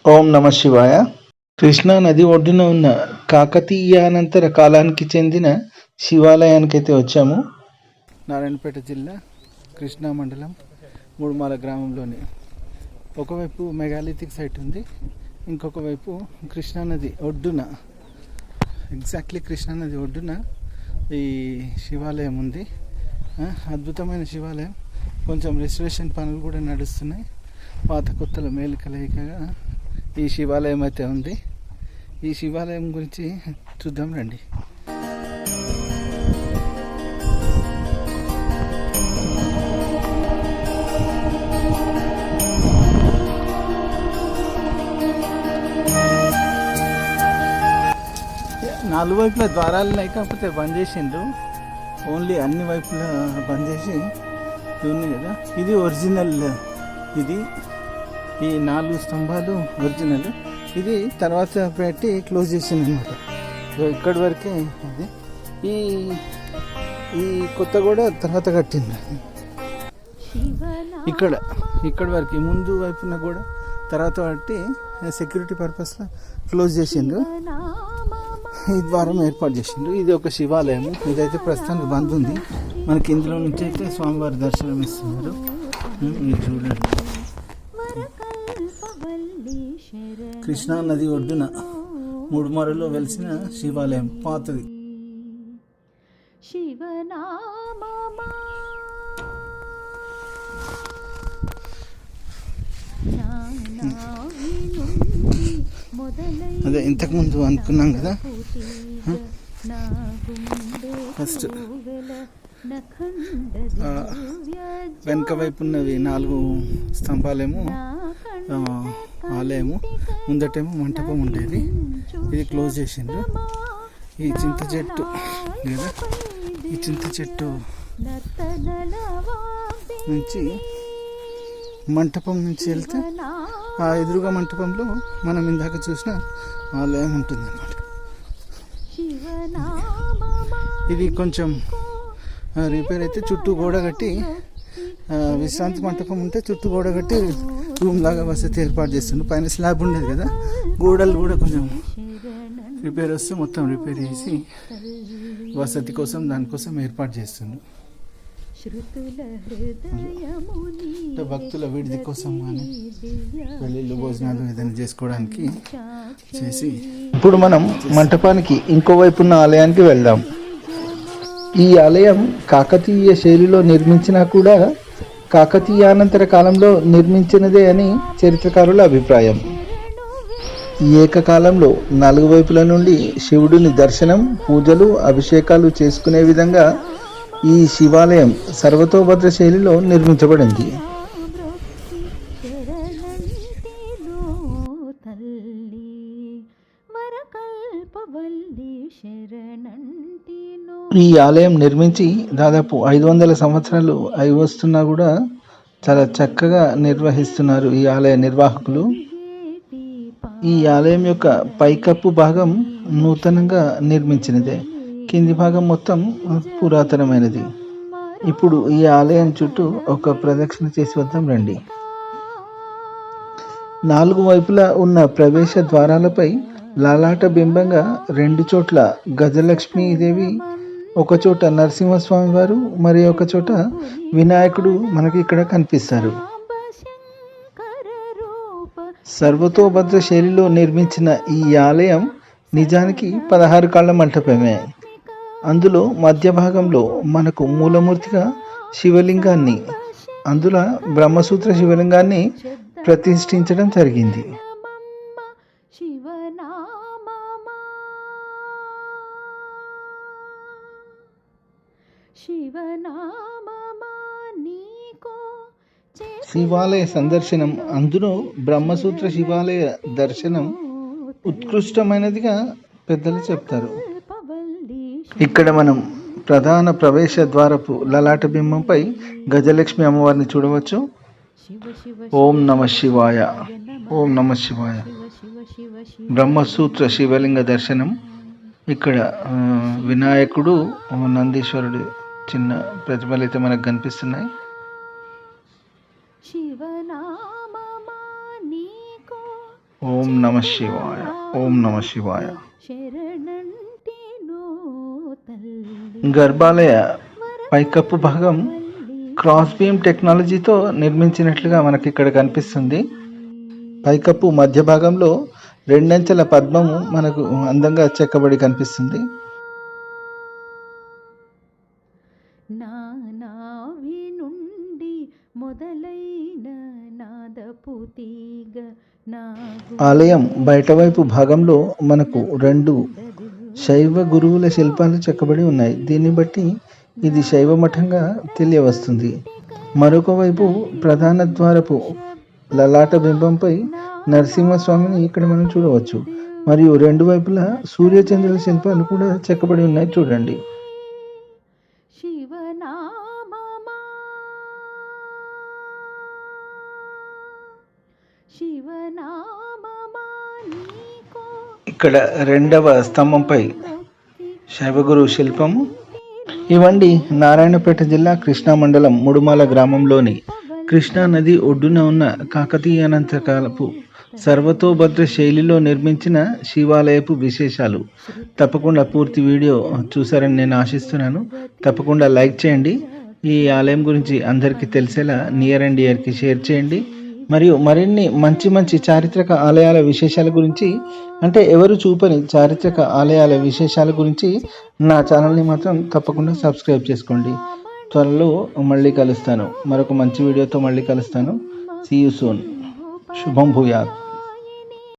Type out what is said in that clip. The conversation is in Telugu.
ఓం నమ శివాయ. కృష్ణా నది ఒడ్డున ఉన్న కాకతీయానంతర కాలానికి చెందిన శివాలయానికైతే వచ్చాము. నారాయణపేట జిల్లా కృష్ణా మండలం మూడుమాల గ్రామంలోని ఒకవైపు మెగాలిథిక్ సైట్ ఉంది, ఇంకొక వైపు కృష్ణానది ఒడ్డున, ఎగ్జాక్ట్లీ కృష్ణానది ఒడ్డున ఈ శివాలయం ఉంది. అద్భుతమైన శివాలయం. కొంచెం రిజర్వేషన్ పనులు కూడా నడుస్తున్నాయి. పాత కొత్తల మేలు కలయికగా ఈ శివాలయం అయితే ఉంది. ఈ శివాలయం గురించి చూద్దాం రండి. నాలుగు వైపుల ద్వారాలు కాకపోతే బంద్ చేసిండ్రు. ఓన్లీ అన్ని వైపులా బంద్ చేసి ఉంది కదా. ఇది ఒరిజినల్. ఇది ఈ 4 స్తంభాలు ఒరిజినల్. ఇది తర్వాత పెట్టి క్లోజ్ చేసింది అనమాట. ఇక్కడి వరకే ఇది. ఈ ఈ కొత్త కూడా తర్వాత కట్టింది. ఇక్కడి వరకు ముందు వైపున కూడా తర్వాత కట్టి సెక్యూరిటీ పర్పస్లో క్లోజ్ చేసిండ్రు. ఈ ద్వారం ఏర్పాటు చేసిండ్రు. ఇది ఒక శివాలయం. ఇదైతే ప్రస్తుతానికి బంద్ ఉంది. మనకి ఇందులో నుంచి అయితే స్వామివారి దర్శనం ఇస్తున్నారు. మీరు చూడండి. కృష్ణా నది ఒడ్డున మూడుమారులో వెలిసిన శివాలయం, పాతది. అదే ఇంతకుముందు అనుకున్నాం కదా. ఫస్ట్ వెనక వైపు ఉన్నవి 4 స్తంభాలేమో ఆలయము, ముందటేమో మంటపం ఉండేది. ఇది క్లోజ్ చేసిండ్రు. ఈ చింత చెట్టు లేదా ఈ చింత చెట్టు నుంచి మంటపం నుంచి వెళ్తే ఆ ఎదురుగా మంటపంలో మనం ఇందాక చూసిన ఆలయం ఉంటుంది అన్నమాట. ఇది కొంచెం రిపేర్ అయితే చుట్టూ గోడ కట్టి, విశ్రాంతి మంటపం ఉంటే చుట్టూ గోడ కట్టి రూమ్ లాగా వసతి ఏర్పాటు చేస్తుండ్రు. పైన స్లాబ్ ఉండేది కదా, గోడలు కూడా కొంచెం రిపేర్ వస్తే మొత్తం రిపేర్ చేసి వసతి కోసం దానికోసం ఏర్పాటు చేస్తుండ్రు. భక్తుల విడిది కోసం కానీ పెళ్ళిళ్ళు భోజనాలు ఏదైనా చేసుకోవడానికి చేసి. ఇప్పుడు మనం మంటపానికి ఇంకోవైపు ఉన్న ఆలయానికి వెళ్దాం. ఈ ఆలయం కాకతీయ శైలిలో నిర్మించినా కూడా కాకతీయానంతర కాలంలో నిర్మించినదే అని చరిత్రకారుల అభిప్రాయం. ఏకకాలంలో 4 వైపుల నుండి శివుడిని దర్శనం, పూజలు, అభిషేకాలు చేసుకునే విధంగా ఈ శివాలయం సర్వతోభద్ర శైలిలో నిర్మించబడింది. ఈ ఆలయం నిర్మించి దాదాపు 500 సంవత్సరాలు అయి వస్తున్నా కూడా చాలా చక్కగా నిర్వహిస్తున్నారు ఈ ఆలయ నిర్వాహకులు. ఈ ఆలయం యొక్క పైకప్పు భాగం నూతనంగా నిర్మించినదే, కింది భాగం మొత్తం పురాతనమైనది. ఇప్పుడు ఈ ఆలయం చుట్టూ ఒక ప్రదక్షిణ చేసి వద్దాం రండి. 4 వైపులా ఉన్న ప్రవేశ ద్వారాలపై లలాట బింబంగా 2 చోట్ల గజలక్ష్మీదేవి, ఒక చోట నరసింహస్వామి వారు, మరి ఒక చోట వినాయకుడు మనకి ఇక్కడ కనిపిస్తారు. సర్వతోభద్ర శైలిలో నిర్మించిన ఈ ఆలయం నిజానికి 16 కాళ్ళ మంటపమే. అందులో మధ్య భాగంలో మనకు మూలమూర్తిగా శివలింగాన్ని, అందులో బ్రహ్మసూత్ర శివలింగాన్ని ప్రతిష్ఠించడం జరిగింది. శివాలయ సందర్శనం, అందులో బ్రహ్మసూత్ర శివాలయ దర్శనం ఉత్కృష్టమైనదిగా పెద్దలు చెప్తారు. ఇక్కడ మనం ప్రధాన ప్రవేశ ద్వారపు లలాట బింబంపై గజలక్ష్మి అమ్మవారిని చూడవచ్చు. ఓం నమ శివాయ, ఓం నమ శివాయ. బ్రహ్మసూత్ర శివలింగ దర్శనం. ఇక్కడ వినాయకుడు, నందీశ్వరుడు చిన్న ప్రతిమలు అయితే మనకు కనిపిస్తున్నాయి. ఓం నమ శివాయ. ఓం నమ శివాయ. గర్భాలయ పైకప్పు భాగం క్రాస్ బీమ్ టెక్నాలజీతో నిర్మించినట్లుగా మనకి ఇక్కడ కనిపిస్తుంది. పైకప్పు మధ్య భాగంలో రెండంచెల పద్మము మనకు అందంగా చెక్కబడి కనిపిస్తుంది. ఆలయం బయటవైపు భాగంలో మనకు 2 శైవ గురువుల శిల్పాలు చెక్కబడి ఉన్నాయి. దీన్ని బట్టి ఇది శైవ మఠంగా తెలియవస్తుంది. మరొక వైపు ప్రధాన ద్వారపు లలాట బింబంపై నరసింహస్వామిని ఇక్కడ మనం చూడవచ్చు. మరియు 2 వైపులా సూర్యచంద్రుల శిల్పాలు కూడా చెక్కబడి ఉన్నాయి చూడండి. ఇక్కడ 2వ స్తంభంపై శైవగురు శిల్పము. ఇవండి నారాయణపేట జిల్లా కృష్ణా మండలం ముడుమాల గ్రామంలోని కృష్ణా నది ఒడ్డున ఉన్న కాకతీయ అనంతకాలపు సర్వతోభద్ర శైలిలో నిర్మించిన శివాలయపు విశేషాలు. తప్పకుండా పూర్తి వీడియో చూసారని నేను ఆశిస్తున్నాను. తప్పకుండా లైక్ చేయండి. ఈ ఆలయం గురించి అందరికీ తెలిసేలా నియర్ అండ్ డియర్కి షేర్ చేయండి. మరియు మరిన్ని మంచి చారిత్రక ఆలయాల విశేషాల గురించి, అంటే ఎవరు చూపని చారిత్రక ఆలయాల విశేషాల గురించి నా ఛానల్ని మాత్రం తప్పకుండా సబ్స్క్రైబ్ చేసుకోండి. త్వరలో మళ్ళీ కలుస్తాను. మరొక మంచి వీడియోతో మళ్ళీ కలుస్తాను. See you soon. శుభం భూయాత్.